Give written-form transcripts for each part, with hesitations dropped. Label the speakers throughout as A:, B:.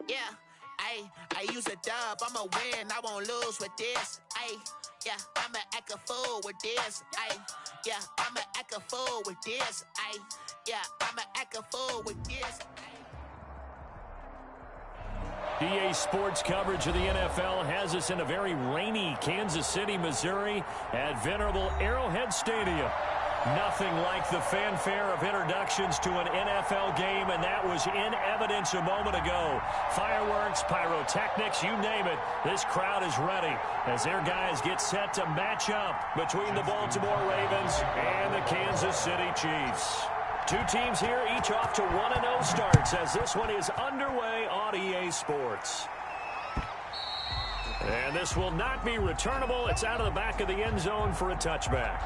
A: Yeah, I use a dub, I'ma win, I won't lose with this. Yeah, I'ma act a fool with this. Yeah, I'ma act a fool with this. Yeah, I'ma act a fool with this.
B: EA Sports coverage of the NFL has us in a very rainy Kansas City, Missouri at venerable Arrowhead Stadium. Nothing like the fanfare of introductions to an NFL game, and that was in evidence a moment ago. Fireworks, pyrotechnics, you name it. This crowd is ready as their guys get set to match up between the Baltimore Ravens and the Kansas City Chiefs. Two teams here, each off to 1-0 starts as this one is underway on EA Sports. And this will not be returnable. It's out of the back of the end zone for a touchback.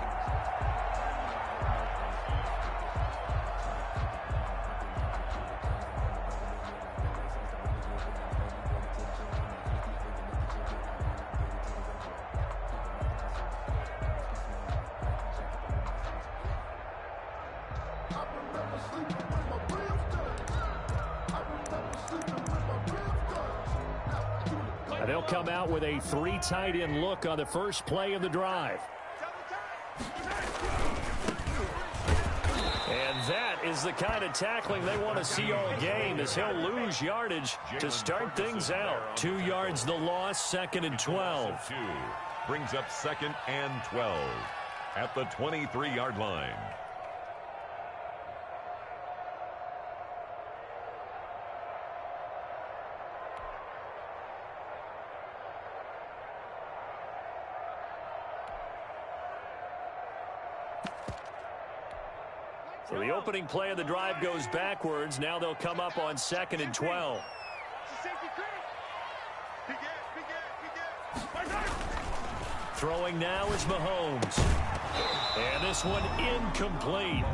B: They'll come out with a three tight end look on the first play of the drive. And that is the kind of tackling they want to see all game, as he'll lose yardage to start things out. 2 yards the loss, 2nd and 12.
C: Brings up 2nd and 12 at the 23-yard line.
B: So the opening play of the drive goes backwards. Now they'll come up on 2nd and 12. Throwing now is Mahomes. And this one incomplete.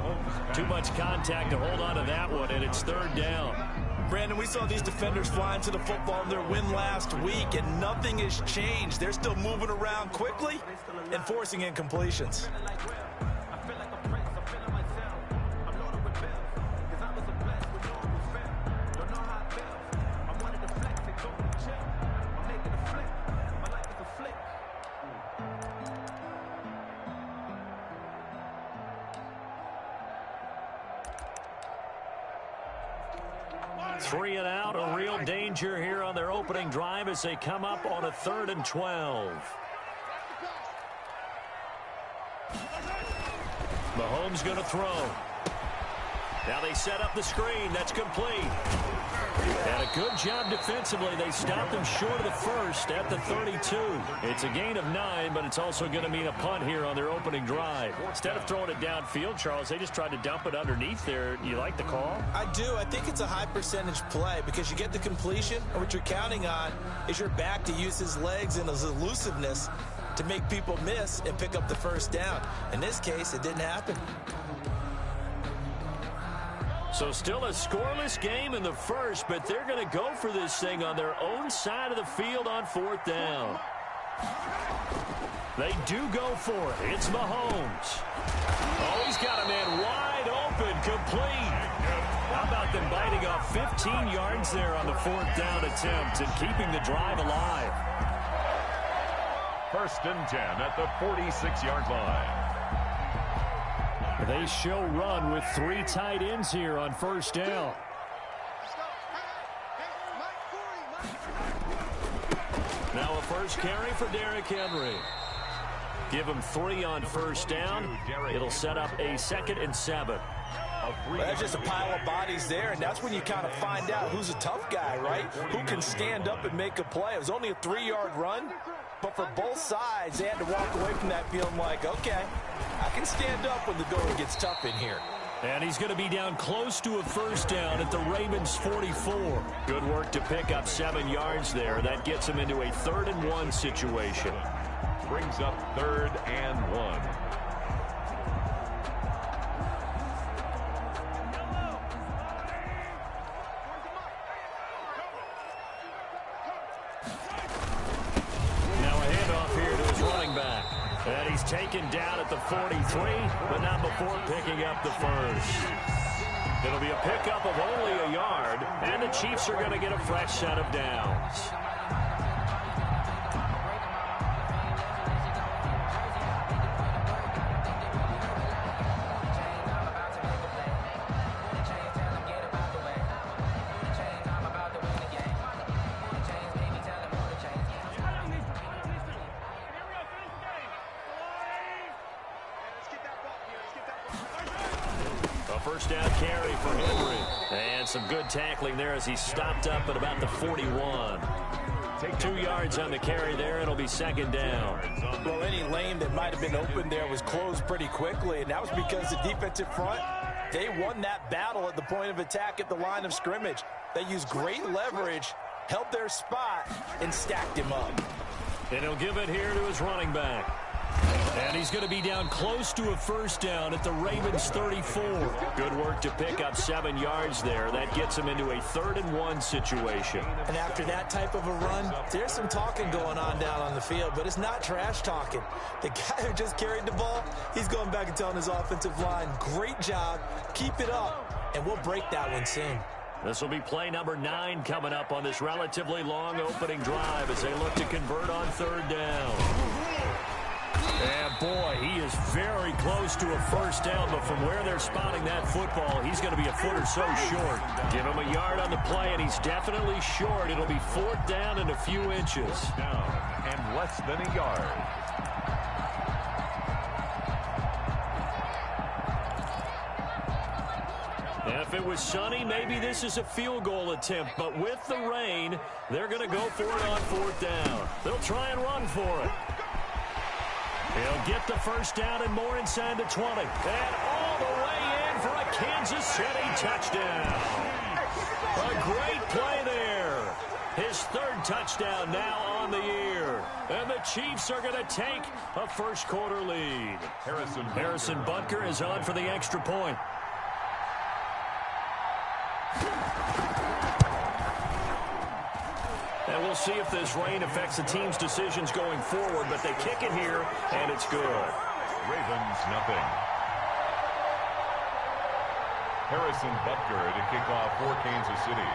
B: Too much contact to hold on to that one, and it's 3rd down.
D: Brandon, we saw these defenders flying to the football in their win last week, and nothing has changed. They're still moving around quickly and forcing incompletions.
B: Three and out, a real danger here on their opening drive as they come up on a 3rd and 12. Mahomes going to throw. Now they set up the screen. That's complete. And a good job defensively. They stopped them short of the first at the 32. It's a gain of 9, but it's also going to mean a punt here on their opening drive. Instead of throwing it downfield, Charles, they just tried to dump it underneath there. You like the call?
D: I do. I think it's a high percentage play because you get the completion, and what you're counting on is your back to use his legs and his elusiveness to make people miss and pick up the first down. In this case, it didn't happen.
B: So still a scoreless game in the first, but they're going to go for this thing on their own side of the field on 4th down. They do go for it. It's Mahomes. Oh, he's got a man wide open, complete. How about them biting off 15 yards there on the 4th down attempt and keeping the drive alive?
C: 1st and 10 at the 46-yard line.
B: They show run with 3 tight ends here on 1st down. Now a first carry for Derrick Henry. Give him 3 on 1st down. It'll set up a 2nd and 7.
D: Well, there's just a pile of bodies there, and that's when you kind of find out who's a tough guy, right? Who can stand up and make a play. It was only a 3-yard run, but for both sides, they had to walk away from that feeling like, okay, I can stand up when the going gets tough in here.
B: And he's going to be down close to a 1st down at the Ravens' 44. Good work to pick up 7 yards there. That gets him into a 3rd and 1 situation.
C: Brings up 3rd and 1.
B: And he's taken down at the 43, but not before picking up the first. It'll be a pickup of only a yard, and the Chiefs are going to get a fresh set of downs. First down carry for Henry. And some good tackling there as he stopped up at about the 41. 2 yards on the carry there. It'll be second down.
D: Well, any lane that might have been open there was closed pretty quickly, and that was because the defensive front, they won that battle at the point of attack at the line of scrimmage. They used great leverage, held their spot, and stacked him up.
B: And he'll give it here to his running back. And he's going to be down close to a first down at the Ravens' 34. Good work to pick up 7 yards there. That gets him into a 3rd-and-1 situation.
D: And after that type of a run, there's some talking going on down on the field, but it's not trash talking. The guy who just carried the ball, he's going back and telling his offensive line, great job, keep it up, and we'll break that one soon.
B: This will be play number 9 coming up on this relatively long opening drive as they look to convert on 3rd down. And boy, he is very close to a first down, but from where they're spotting that football, he's going to be a foot or so short. Give him a yard on the play, and he's definitely short. It'll be 4th down and a few inches.
C: Down and less than a yard.
B: If it was sunny, maybe this is a field goal attempt, but with the rain, they're going to go for it on 4th down. They'll try and run for it. He'll get the first down and more inside the 20. And all the way in for a Kansas City touchdown. A great play there. His 3rd touchdown now on the year. And the Chiefs are going to take a first-quarter lead. Harrison Butker is on for the extra point. And we'll see if this rain affects the team's decisions going forward, but they kick it here, and it's good.
C: Ravens, nothing. Harrison Butker to kick off for Kansas City.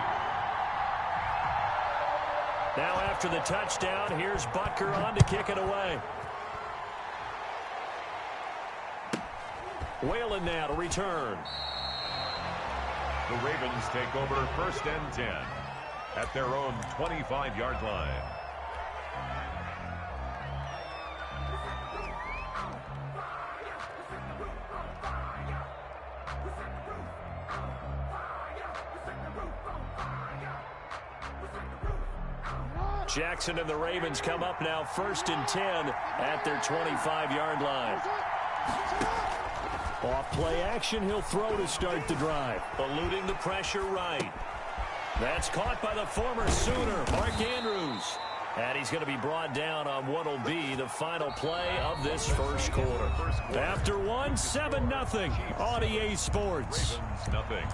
B: Now after the touchdown, here's Butker on to kick it away. Whalen now to return.
C: The Ravens take over 1st and 10 at their own 25-yard line.
B: Jackson and the Ravens come up now 1st and 10 at their 25-yard line. Off play action, he'll throw to start the drive. Eluding the pressure right. That's caught by the former Sooner, Mark Andrews. And he's going to be brought down on what will be the final play of this first quarter. After 7-0 on EA Sports.
C: Ravens, nothing.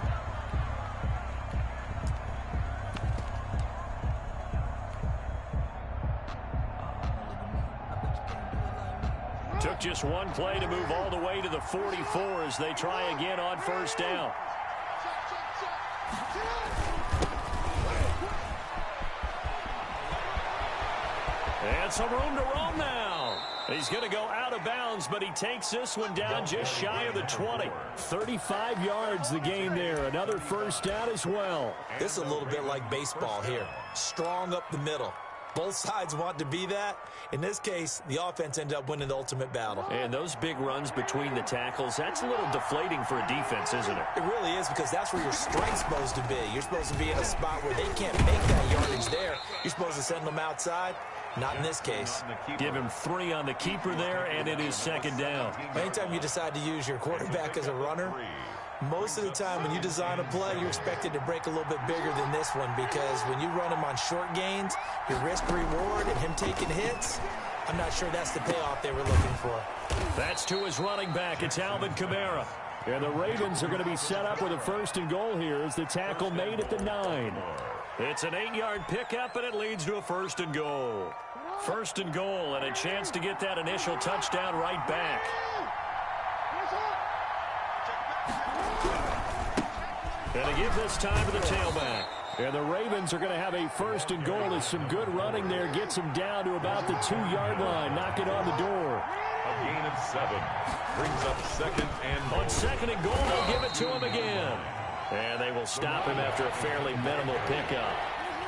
B: Took just one play to move all the way to the 44 as they try again on first down. And some room to roam now. He's going to go out of bounds, but he takes this one down just shy of the 20. 35 yards the gain there. Another first down as well.
D: This is a little bit like baseball here. Strong up the middle. Both sides want to be that. In this case, the offense ended up winning the ultimate battle.
B: And those big runs between the tackles, that's a little deflating for a defense, isn't it?
D: It really is, because that's where your strength's supposed to be. You're supposed to be in a spot where they can't make that yardage there. You're supposed to send them outside. Not in this case.
B: Give him 3 on the keeper there, and it is second down.
D: Anytime you decide to use your quarterback as a runner, most of the time when you design a play, you're expected to break a little bit bigger than this one, because when you run him on short gains, your risk-reward and him taking hits, I'm not sure that's the payoff they were looking for.
B: That's to his running back. It's Alvin Kamara. And the Ravens are going to be set up with a 1st and goal here as the tackle made at the 9. It's an 8-yard pickup, and it leads to a 1st and goal. 1st and goal, and a chance to get that initial touchdown right back. And they give this time to the tailback. And the Ravens are going to have a first and goal as some good running there gets them down to about the 2-yard line. Knock it on the door.
C: A gain of 7. Brings up second and goal.
B: On second and goal, they'll give it to him again. And they will stop him after a fairly minimal pickup.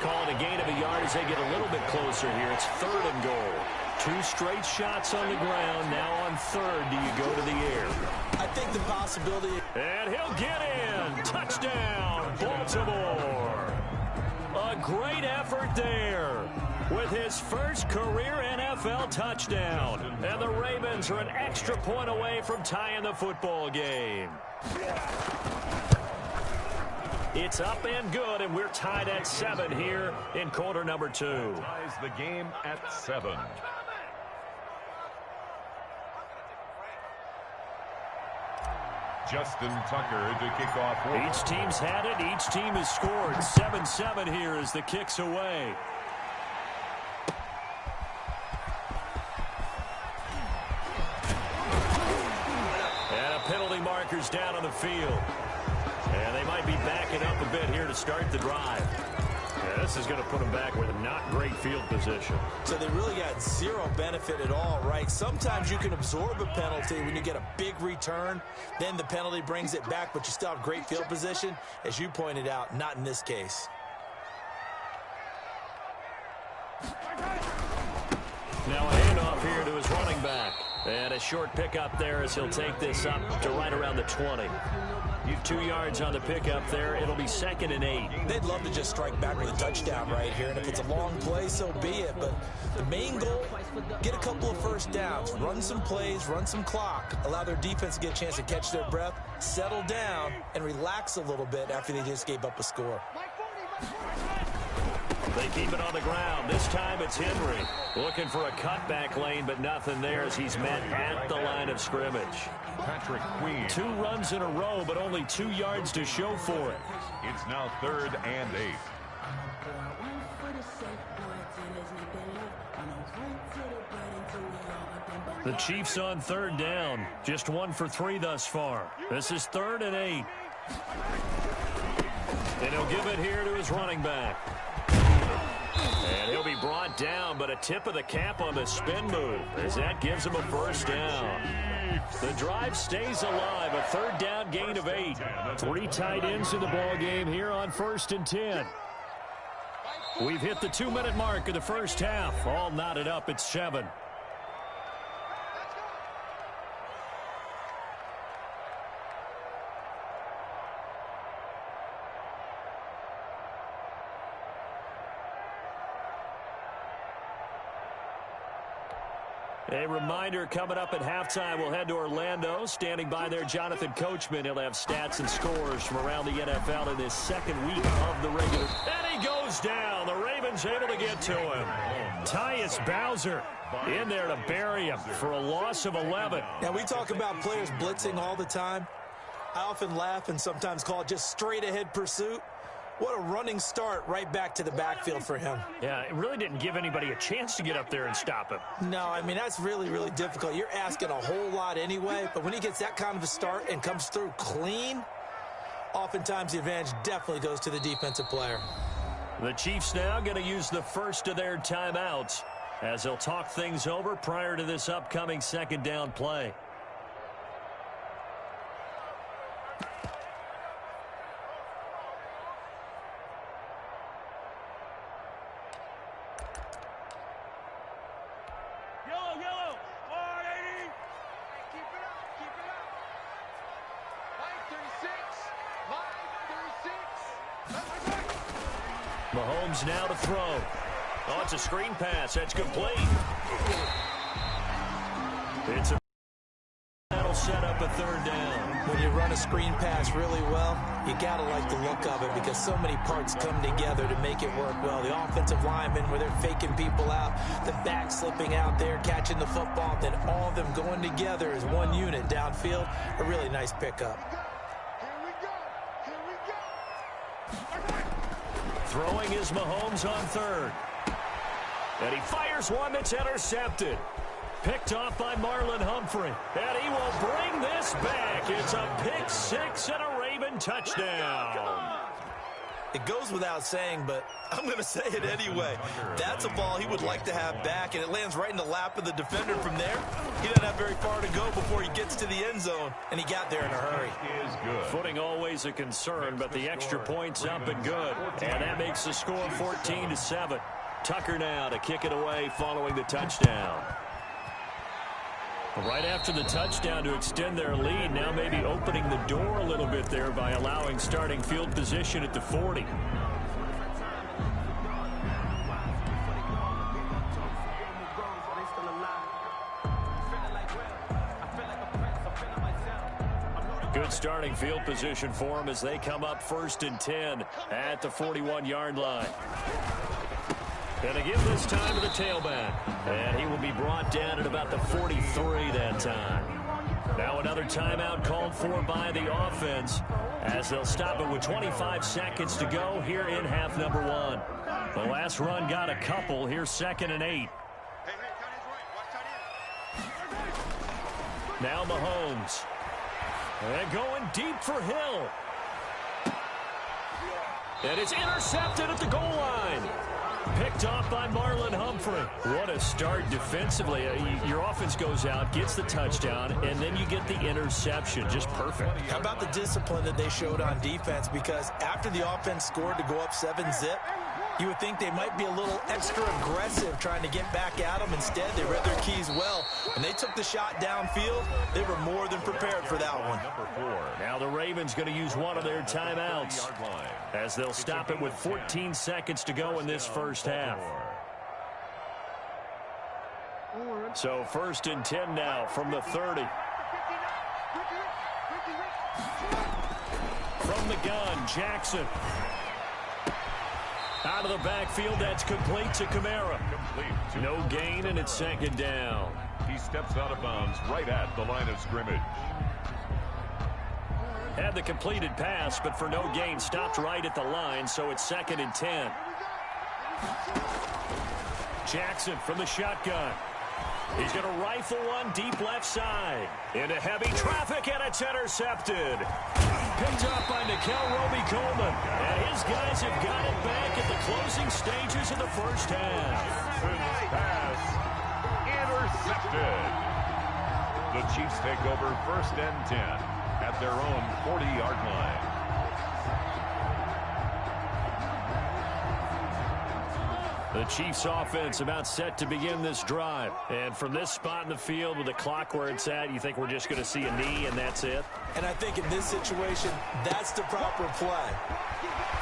B: Calling a gain of a yard as they get a little bit closer here. It's third and goal. 2 straight shots on the ground. Now on third, do you go to the air?
D: I think the possibility.
B: And he'll get in. Touchdown, Baltimore. A great effort there with his first career NFL touchdown. And the Ravens are an extra point away from tying the football game. It's up and good, and we're tied at 7 here in quarter number 2.
C: Ties the game at 7. Justin Tucker to kick off.
B: Each team's had it. Each team has scored. 7-7 here as the kick's away. And a penalty marker's down on the field. And they might be backing up a bit here to start the drive. Yeah, this is going to put them back with a not great field position.
D: So they really got zero benefit at all, right? Sometimes you can absorb a penalty when you get a big return. Then the penalty brings it back, but you still have great field position. As you pointed out, not in this case.
B: Now a handoff here to his running back. And a short pickup there as he'll take this up to right around the 20. 2 yards on the pickup there. It'll be 2nd and 8.
D: They'd love to just strike back with a touchdown right here. And if it's a long play, so be it. But the main goal, get a couple of first downs. Run some plays, run some clock. Allow their defense to get a chance to catch their breath, settle down, and relax a little bit after they just gave up a score.
B: They keep it on the ground. This time it's Henry. Looking for a cutback lane, but nothing there as he's met at the line of scrimmage.
C: Patrick Queen.
B: 2 runs in a row, but only 2 yards to show for it.
C: It's now 3rd and 8.
B: The Chiefs on 3rd down. Just 1 for 3 thus far. This is 3rd and 8. And he'll give it here to his running back. And he'll be brought down, but a tip of the cap on the spin move as that gives him a first down. The drive stays alive, a 3rd down gain of 8. 3 tight ends in the ball game here on 1st and 10. We've hit the 2-minute mark of the first half. All knotted up at 7. A reminder coming up at halftime. We'll head to Orlando. Standing by there, Jonathan Coachman. He'll have stats and scores from around the NFL in this 2nd week of the regular. And he goes down. The Ravens able to get to him. Tyus Bowser in there to bury him for a loss of 11.
D: Now, we talk about players blitzing all the time. I often laugh and sometimes call it just straight-ahead pursuit. What a running start right back to the backfield for him.
B: Yeah, it really didn't give anybody a chance to get up there and stop him.
D: No, I mean, that's really, really difficult. You're asking a whole lot anyway, but when he gets that kind of a start and comes through clean, oftentimes the advantage definitely goes to the defensive player.
B: The Chiefs now going to use the first of their timeouts as they'll talk things over prior to this upcoming 2nd down play. Mahomes now to throw. Oh, it's a screen pass. That's complete. It's a that'll set up a 3rd down.
D: When you run a screen pass really well, you got to like the look of it because so many parts come together to make it work well. The offensive linemen where they're faking people out, the back slipping out there, catching the football, then all of them going together as one unit downfield. A really nice pickup.
B: Throwing is Mahomes on 3rd. And he fires one that's intercepted. Picked off by Marlon Humphrey. And he will bring this back. It's a pick 6 and a Raven touchdown.
D: It goes without saying, but I'm going to say it anyway. That's a ball he would like to have back, and it lands right in the lap of the defender from there. He doesn't have very far to go before he gets to the end zone, and he got there in a hurry.
B: Footing always a concern, but the extra point's up and good. And that makes the score 14-7. Tucker now to kick it away following the touchdown. Right after the touchdown to extend their lead, now maybe opening the door a little bit there by allowing starting field position at the 40. Good starting field position for them as they come up 1st and 10 at the 41-yard line. And they give this time to the tailback. And he will be brought down at about the 43 that time. Now another timeout called for by the offense as they'll stop it with 25 seconds to go here in half number 1. The last run got a couple. Here's 2nd and 8. Now Mahomes. And going deep for Hill. And it's intercepted at the goal line. Picked off by Marlon Humphrey. What a start defensively. Your offense goes out, gets the touchdown, and then you get the interception. Just perfect.
D: How about the discipline that they showed on defense? Because after the offense scored to go up 7-zip, you would think they might be a little extra aggressive trying to get back at them. Instead, they read their keys well. When they took the shot downfield, they were more than prepared for that one.
B: Now the Ravens going to use one of their timeouts as they'll stop it with 14 seconds to go in this first half. So 1st and 10 now from the 30. From the gun, Jackson. Out of the backfield, that's complete to Kamara. No gain, and it's 2nd down.
C: He steps out of bounds right at the line of scrimmage.
B: Had the completed pass, but for no gain, stopped right at the line, so it's 2nd and 10. Jackson from the shotgun. He's going to rifle one deep left side. Into heavy traffic, and it's intercepted. Picked up by Roby-Coleman. And his guys have got it back at the closing stages of the first half.
C: Pass intercepted. The Chiefs take over 1st and 10 at their own 40-yard line.
B: The Chiefs offense about set to begin this drive. And from this spot in the field with the clock where it's at, you think we're just going to see a knee and that's it?
D: And I think in this situation, that's the proper play.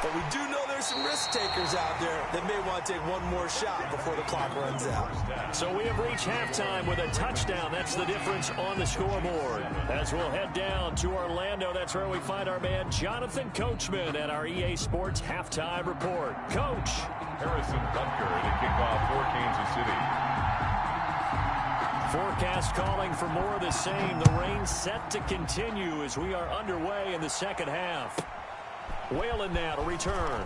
D: But we do know there's some risk takers out there that may want to take one more shot before the clock runs out.
B: So we have reached halftime with a touchdown. That's the difference on the scoreboard. As we'll head down to Orlando, that's where we find our man Jonathan Coachman at our EA Sports Halftime Report. Coach.
C: Harrison Butker to kick off for Kansas City.
B: Forecast calling for more of the same. The rain set to continue as we are underway in the second half. Whalen now to return.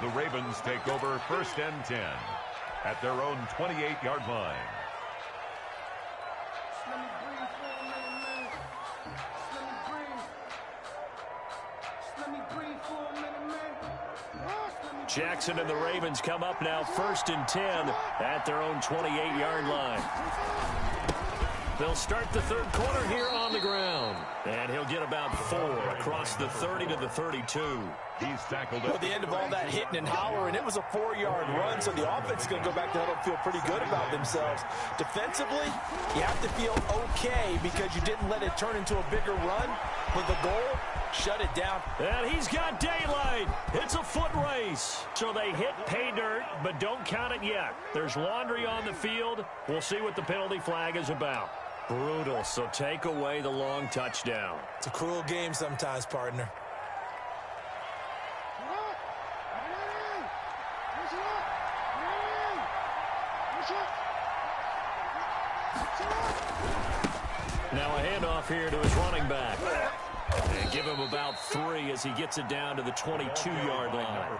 C: The Ravens take over 1st and 10 at their own 28-yard line.
B: Jackson and the Ravens come up now 1st and 10 at their own 28-yard line. They'll start the third quarter here on the ground. And he'll get about 4 across the 30 to the 32.
C: He's tackled
D: at the end of all that hitting and hollering. It was a 4-yard run, so the offense is going to go back to huddle and feel pretty good about themselves. Defensively, you have to feel okay because you didn't let it turn into a bigger run. But the goal, shut it down.
B: And he's got daylight. It's a foot race. So they hit pay dirt, but don't count it yet. There's laundry on the field. We'll see what the penalty flag is about. Brutal, so take away the long touchdown.
D: It's a cruel game sometimes, partner.
B: Now a handoff here to his running back. And give him about 3 as he gets it down to the 22-yard line.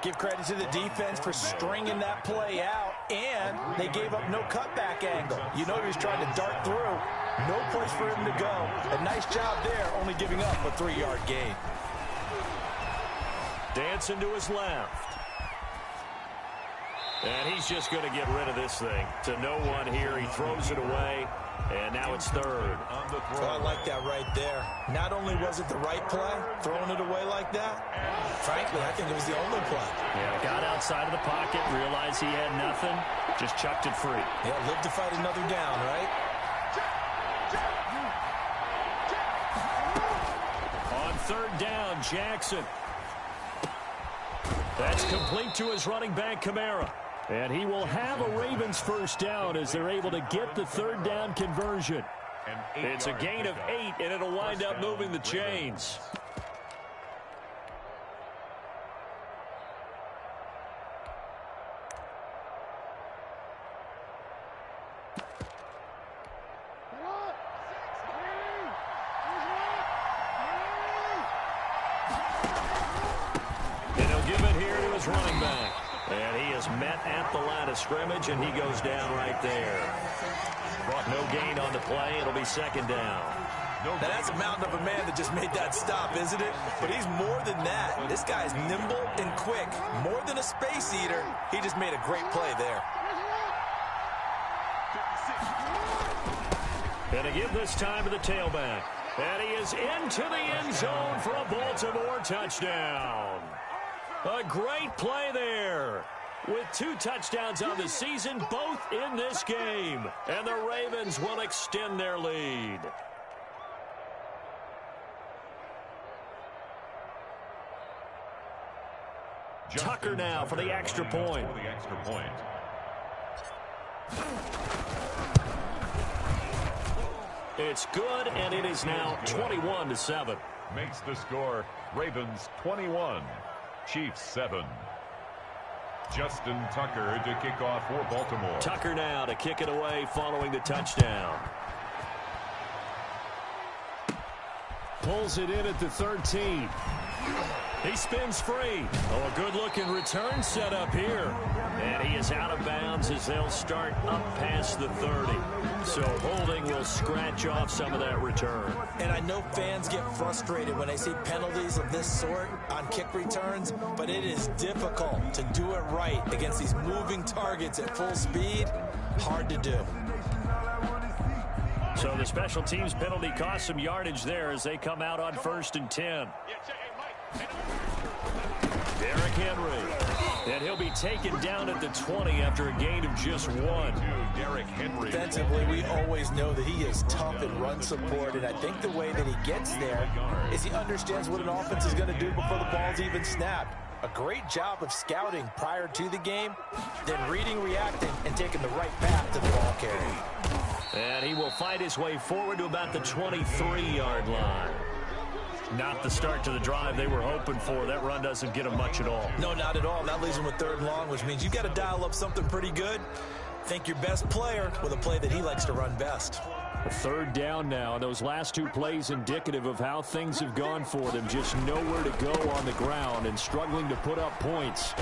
D: Give credit to the defense for stringing that play out, and and they gave up no cutback angle. You know he was trying to dart through. No place for him to go. A nice job there, only giving up a 3-yard gain.
B: Dancing to his left. And he's just going to get rid of this thing. To no one here. He throws it away. And now it's third.
D: Oh, I like that right there. Not only was it the right play, throwing it away like that, frankly, I think it was the only play.
B: Yeah, got outside of the pocket, realized he had nothing, just chucked it free.
D: Yeah, live to fight another down, right?
B: On third down, Jackson. That's complete to his running back, Kamara. And he will have a Ravens first down as they're able to get the third down conversion. It's a gain of 8, and it'll wind up moving the chains. And he'll give it here to his running back. And he is met at the line of scrimmage, and he goes down right there. No gain on the play. It'll be second down.
D: Now that's a mountain of a man that just made that stop, isn't it? But he's more than that. This guy's nimble and quick. More than a space eater. He just made a great play there.
B: And to give this time to the tailback. And he is into the end zone for a Baltimore touchdown. A great play there. With 2 touchdowns on the season, both in this game. And the Ravens will extend their lead. Tucker now for the extra point. It's good, and it is now 21-7.
C: Makes the score Ravens 21, Chiefs 7. Justin Tucker to kick off for Baltimore.
B: Tucker now to kick it away following the touchdown. Pulls it in at the 13. He spins free. Oh, a good-looking return set up here. And he is out of bounds as they'll start up past the 30. So holding will scratch off some of that return.
D: And I know fans get frustrated when they see penalties of this sort on kick returns, but it is difficult to do it right against these moving targets at full speed. Hard to do.
B: So the special teams penalty cost some yardage there as they come out on 1st and 10. Derrick Henry. And he'll be taken down at the 20 after a gain of just 1.
C: Derrick Henry.
D: Defensively, we always know that he is tough in run support, and I think the way that he gets there is he understands what an offense is going to do before the ball's even snapped. A great job of scouting prior to the game, then reading, reacting, and taking the right path to the ball carrier.
B: And he will fight his way forward to about the 23-yard line. Not the start to the drive they were hoping for. That run doesn't get them much at all.
D: No, not at all. And that leaves them with 3rd and long, which means you've got to dial up something pretty good. Think your best player with a play that he likes to run best.
B: 3rd down now. Those last 2 plays indicative of how things have gone for them. Just nowhere to go on the ground and struggling to put up points.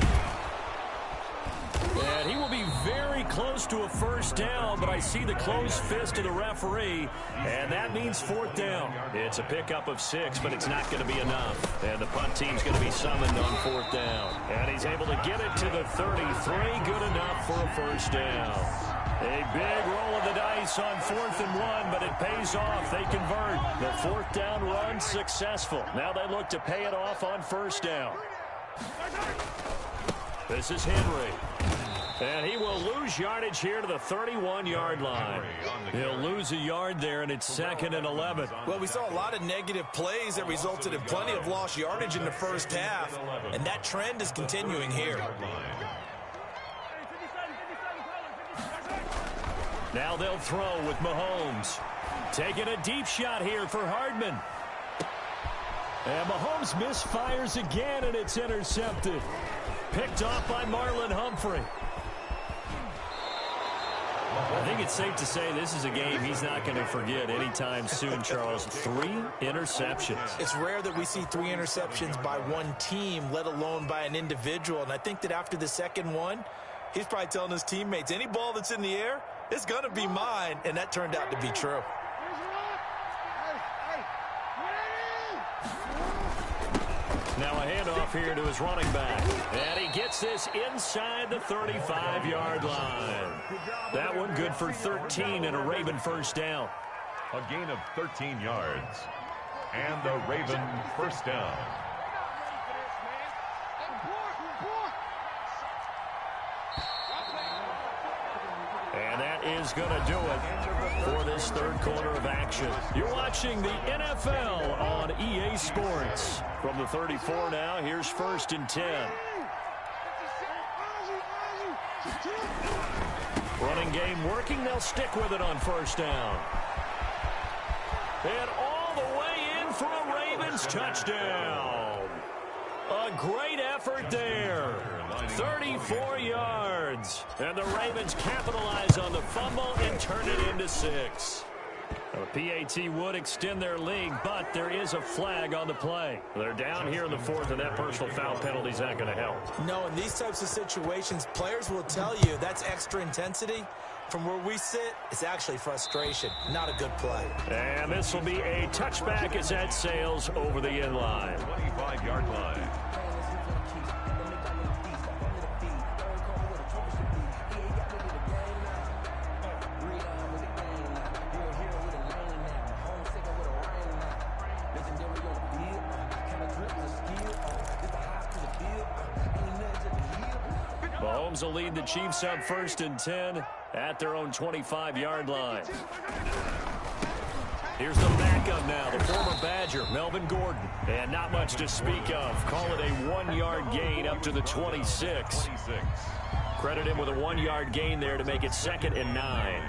B: And he will be very close to a 1st down, but I see the closed fist of the referee, and that means 4th down. It's a pickup of 6, but it's not going to be enough. And the punt team's going to be summoned on 4th down. And he's able to get it to the 33, good enough for a 1st down. A big roll of the dice on 4th and 1, but it pays off. They convert. The 4th down run successful. Now they look to pay it off on 1st down. This is Henry. And he will lose yardage here to the 31-yard line. He'll lose a yard there, and it's 2nd and 11.
D: Well, we saw a lot of negative plays that resulted in plenty of lost yardage in the first half, and that trend is continuing here.
B: Now they'll throw with Mahomes. Taking a deep shot here for Hardman. And Mahomes misfires again, and it's intercepted. Picked off by Marlon Humphrey. I think it's safe to say this is a game he's not going to forget anytime soon, Charles. 3 interceptions.
D: It's rare that we see 3 interceptions by one team, let alone by an individual. And I think that after the second one, He's probably telling his teammates, any ball that's in the air, it's going to be mine, and that turned out to be true.
B: Now a handoff here to his running back. And he gets this inside the 35-yard line. That one good for 13 and a Raven first down.
C: A gain of 13 yards. And a Raven first down.
B: And that is going to do it for this third quarter of action. You're watching the NFL on EA Sports. From the 34 now, here's 1st and 10. Running game working. They'll stick with it on first down. And all the way in for a Ravens touchdown. A great effort there. 34 yards. And the Ravens capitalize on the fumble and turn it into 6. The PAT would extend their lead, but there is a flag on the play. They're down here in the 4th, and that personal foul penalty is not going to help.
D: No, in these types of situations, players will tell you that's extra intensity. From where we sit, it's actually frustration. Not a good play.
B: And this will be a touchback as that sails over the end line.
C: 25-yard line.
B: Mahomes will lead the Chiefs up 1st and 10 at their own 25-yard line. Here's the backup now, the former Badger, Melvin Gordon. And not much to speak of. Call it a 1-yard gain up to the 26. Credit him with a 1-yard gain there to make it 2nd and 9.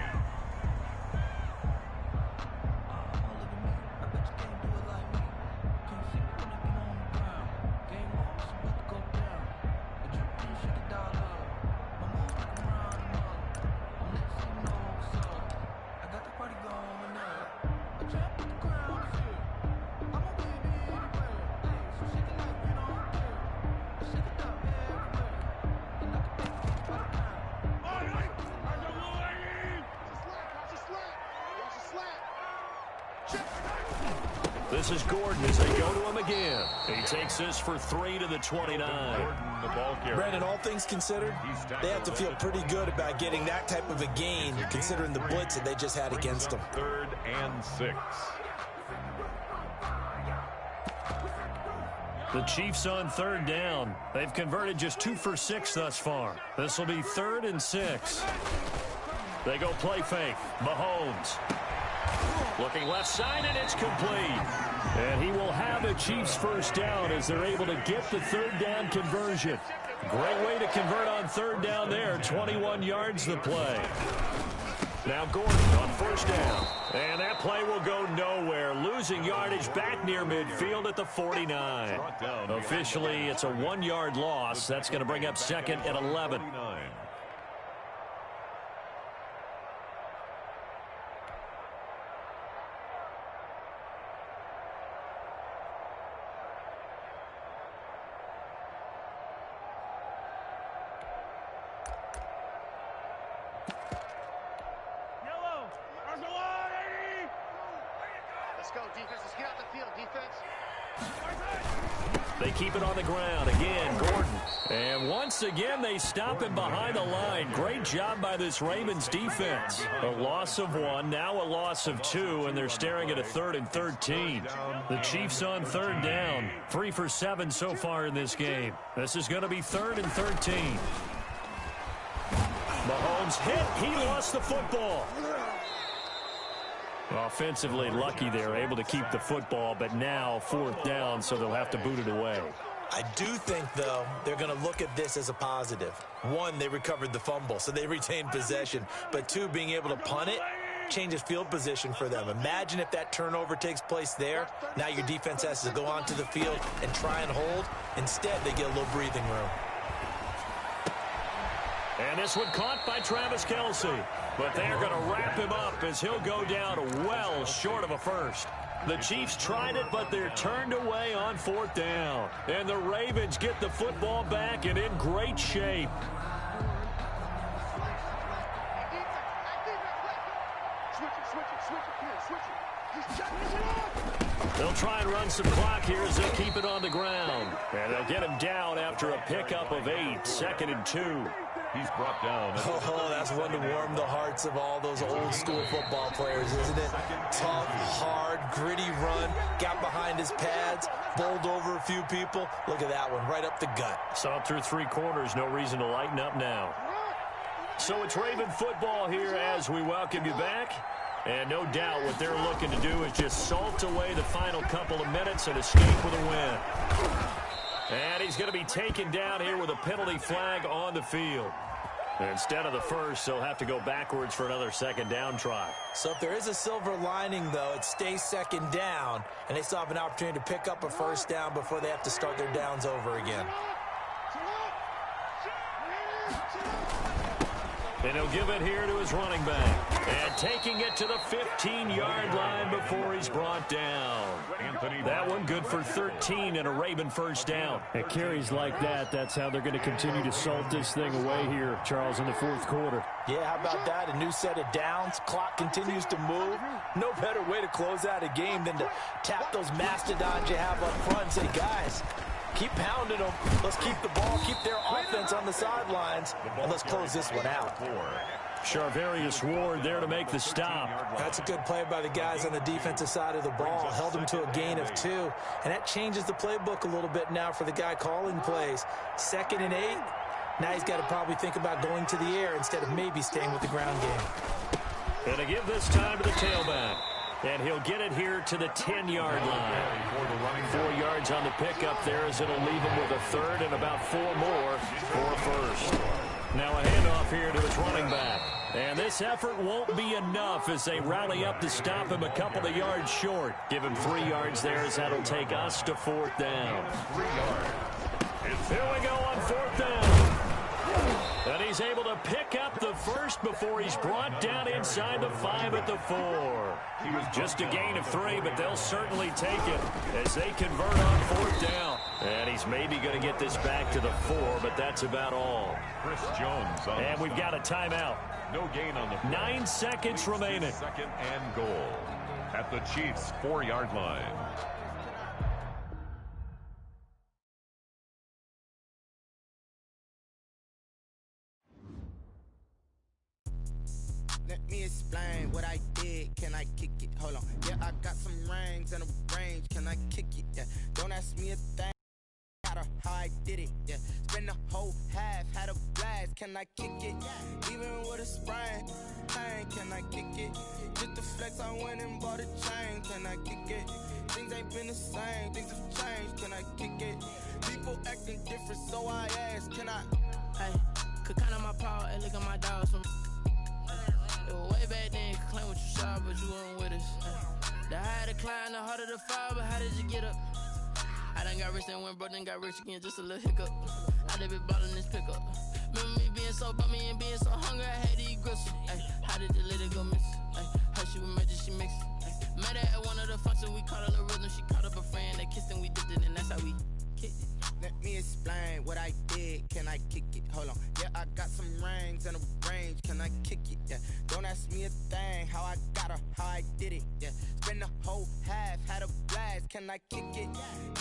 B: This is Gordon as they go to him again. He takes this for 3 to the 29.
D: Brandon, all things considered, they have to feel pretty good about getting that type of a gain, considering the blitz that they just had against them.
C: 3rd and 6.
B: The Chiefs on 3rd down. They've converted just 2 for 6 thus far. This will be 3rd and 6. They go play fake. Mahomes. Looking left side, and it's complete. And he will have a Chiefs first down as they're able to get the 3rd down conversion. Great way to convert on 3rd down there. 21 yards the play. Now Gordon on 1st down. And that play will go nowhere. Losing yardage back near midfield at the 49. Officially, it's a 1-yard loss. That's going to bring up 2nd and 11. They keep it on the ground. Again, Gordon. And once again, they stop him behind the line. Great job by this Ravens defense. A loss of 1, now a loss of 2, and they're staring at a 3rd and 13. The Chiefs on 3rd down. 3 for 7 so far in this game. This is going to be 3rd and 13. Mahomes hit. He lost the football. Offensively lucky they're able to keep the football, but now 4th down, so they'll have to boot it away.
D: I do think, though, they're going to look at this as a positive. 1, they recovered the fumble, so they retained possession. But 2, being able to punt it changes field position for them. Imagine if that turnover takes place there. Now your defense has to go onto the field and try and hold. Instead, they get a little breathing room.
B: And this one caught by Travis Kelce. But they're going to wrap him up as he'll go down well short of a first. The Chiefs tried it, but they're turned away on 4th down. And the Ravens get the football back and in great shape. They'll try and run some clock here as they keep it on the ground. And they'll get him down after a pickup of 8, 2nd and 2.
C: He's brought down.
D: Oh, that's one to warm the hearts of all those old school football players, isn't it? Tough, hard, gritty run, got behind his pads, bowled over a few people. Look at that one, right up the gut.
B: Saw it through 3 quarters, no reason to lighten up now. So it's Raven football here as we welcome you back. And no doubt what they're looking to do is just salt away the final couple of minutes and escape with a win. And he's going to be taken down here with a penalty flag on the field. And instead of the first, they'll have to go backwards for another 2nd down try.
D: So if there is a silver lining, though, it stays 2nd down, and they still have an opportunity to pick up a 1st down before they have to start their downs over again.
B: And he'll give it here to his running back. And taking it to the 15-yard line before he's brought down. That one good for 13 and a Raven 1st down.
E: At carries like that, that's how they're going to continue to salt this thing away here, Charles, in the 4th quarter.
D: Yeah, how about that? A new set of downs. Clock continues to move. No better way to close out a game than to tap those mastodons you have up front and say, guys, keep pounding them. Let's keep the ball, keep their offense on the sidelines, and let's close this one out.
B: Charvarius Ward there to make the stop.
D: That's a good play by the guys on the defensive side of the ball. Held him to a gain of 2. And that changes the playbook a little bit now for the guy calling plays. 2nd and 8. Now he's got to probably think about going to the air instead of maybe staying with the ground game.
B: And to give this time to the tailback. And he'll get it here to the 10-yard line. 4 yards on the pickup there as it'll leave him with a 3rd and about 4 more for a 1st. Now a handoff here to his running back. And this effort won't be enough as they rally up to stop him a couple of yards short. Give him 3 yards there as that'll take us to 4th down.
C: 3 yards.
B: Here we go on 4th down. And he's able to pick up the 1st before he's brought down inside the 5 at the 4. He was just a gain of 3, but they'll certainly take it as they convert on 4th down. And he's maybe going to get this back to the 4, but that's about all.
C: Chris Jones on
B: and we've got a timeout.
C: No gain on the play.
B: 9 seconds remaining.
C: 2nd and goal at the Chiefs' 4-yard line.
A: Let me explain what I did. Can I kick it? Hold on. Yeah, I got some rings and a range. Can I kick it? Yeah. Don't ask me a thing. How I did it. Yeah. Spend the whole half. Had a blast. Can I kick it? Even with a sprain. Pain. Can I kick it? Just to flex, I went and bought a chain. Can I kick it? Things ain't been the same. Things have changed. Can I kick it? People acting different, so I ask. Can I?
F: Hey, could count on my power and look at my dogs from. It was way back then, could claim what you saw, but you weren't with us. The higher the climb, the harder the fall, but how did you get up? I done got rich and went broke, then got rich again, just a little hiccup. I done been ballin' this pickup. Remember me being so bummy and being so hungry, I had to eat gristle. Ay, how did the lady go miss? Ay, how she was magic, she mixed. Met her at one of the functions, we caught her the rhythm, she caught up a friend, they kissed and we did it, and that's how we kicked it.
A: Let me explain what I did. Can I kick it? Hold on. Yeah, I got some rings and a range. Can I kick it? Yeah. Don't ask me a thing. How I got her, how I did it. Yeah. Spend the whole half. Had a blast. Can I kick it?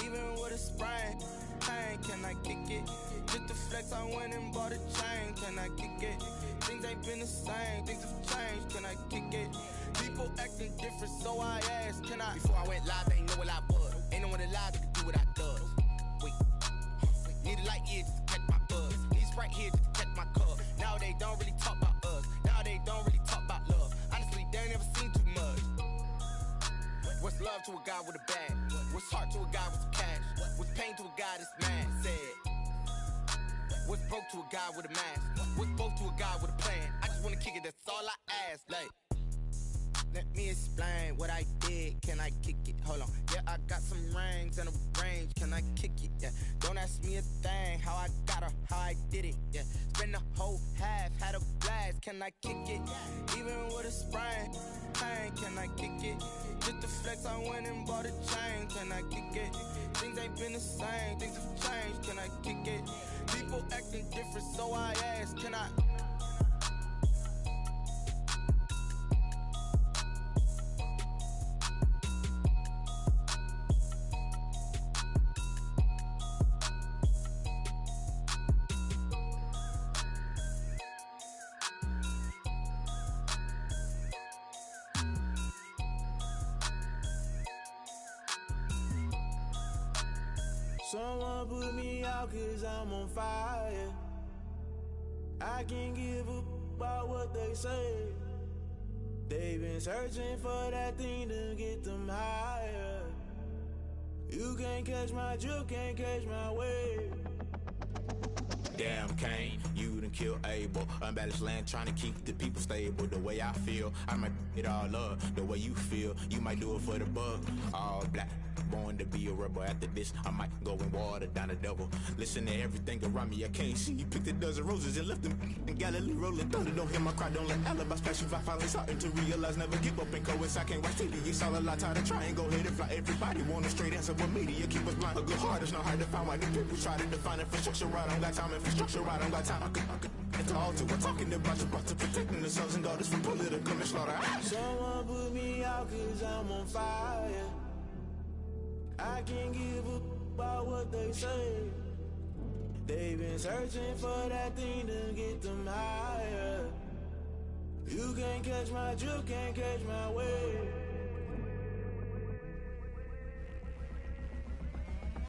A: Even with a sprain. Pain. Can I kick it? Just to flex, I went and bought a chain. Can I kick it? Things ain't been the same. Things have changed. Can I kick it? People acting different, so I asked. Can I? Before I went live, they ain't know what I was. Ain't no one alive that could do what I does. Wait. Need a light here just to catch my buzz. Need Sprite here just to catch my cup. Now they don't really talk about us. Now they don't really talk about love. Honestly, they ain't never seen too much. What's love to a guy with a bag? What's heart to a guy with some cash? What's pain to a guy that's mad? Said. What's broke to a guy with a mask? What's broke to a guy with a plan? I just wanna kick it, that's all I ask. Like, let me explain what I did. Can I kick it? Hold on. Yeah, I got some rings and a range. Can I kick it? Yeah. Don't ask me a thing. How I got her, how I did it. Yeah. Spend the whole half. Had a blast. Can I kick it? Even with a sprain. Pain. Can I kick it? Just to flex, I went and bought a chain. Can I kick it? Things ain't been the same. Things have changed. Can I kick it? People acting different, so I ask. Can I?
G: Someone put me out 'cause I'm on fire. I can't give a about what they say. They've been searching for that thing to get them higher. You can't catch my drift, can't catch my wave. Damn, Kane, you done killed Abel. Unbalanced land, trying to keep the people stable. The way I feel, I might it all up. The way you feel, you might do it for the buck. All black, born to be a rebel. After this, I might go and water down the devil. Listen to everything around me, I can't see. You picked a dozen roses and left them in Galilee rolling thunder. Don't hear my cry, don't let alibis pass you. I finally starting to realize, never give up and coincide. Can't watch TV, it's all a lot. Tired of trying, go ahead and fly. Everybody want a straight answer, but media keep us blind. A good heart is not hard to find. Why the people try to define infrastructure right? I don't got time, infrastructure right, I don't got time. I could all to. We're talking about you, about to protecting the sons and daughters from political manslaughter. Someone put me out 'cause I'm on fire. I can't give a about what they say. They've been searching for that thing to get them higher. You can't catch my drift, can't catch my wave.